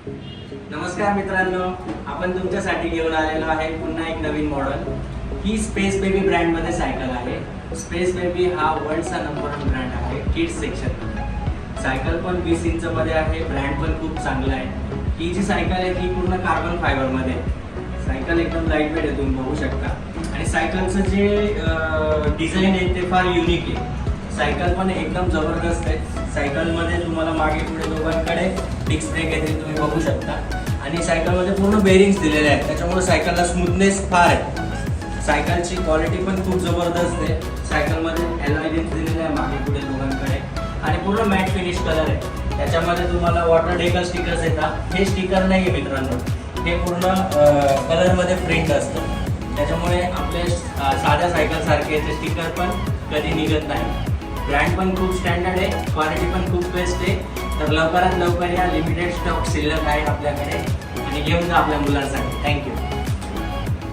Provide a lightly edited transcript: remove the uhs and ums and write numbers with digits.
नमस्कार मित्रांनो, आपण तुमच्यासाठी घेऊन आलेलो आहे पुन्हा एक नवीन मॉडेल। ही स्पेस बेबी ब्रँड मध्ये सायकल आहे। स्पेस बेबी हा वर्ल्डचा नंबर 1 ब्रँड आहे किड्स सेक्शन मध्ये। सायकल पण 20 इंच मध्ये आहे, ब्रँड पण खूप चांगला आहे। ही जी सायकल आहे ती पूर्ण कार्बन फायबर मध्ये आहे। सायकल एकदम लाईट वेट आहे, तुम्ही बघू शकता। आणि सायकलचं जे डिझाइन आहे ते फार युनिक आहे। सायकल पण एकदम जबरदस्त आहे। सायकल मध्ये तुम्हाला मागे पुढे दोघांकडे डिस्क ब्रेक आहे, ते तुम्ही बघू शकता। आणि सायकल मध्ये पूर्ण बेरिंग्स दिलेले आहेत, त्याच्यामुळे सायकलला स्मूथनेस फार आहे। सायकलची क्वालिटी पण खूप जबरदस्त आहे। सायकल मध्ये अलॉय व्हील्स दिलेले आहे मागे पुढे दोघांकडे, आणि पूर्ण मॅट फिनिश कलर आहे। त्याच्यामध्ये तुम्हाला वॉटर डेकल स्टिकर्स येतात। हे स्टिकर नाही आहे मित्रांनो, हे पूर्ण कलर मध्ये प्रिंट असतं। त्याच्यामुळे आपले साध्या सायकल सारखे याचे स्टिकर पण कधी निघत नाही। ब्रँड पण खूप स्टँडर्ड आहे, क्वालिटी पण खूप बेस्ट आहे। तर लवकरात लवकर या, लिमिटेड स्टॉक शिल्लक आहे आपल्याकडे, आणि घेऊन जा आपल्या मुलांसाठी। थँक्यू।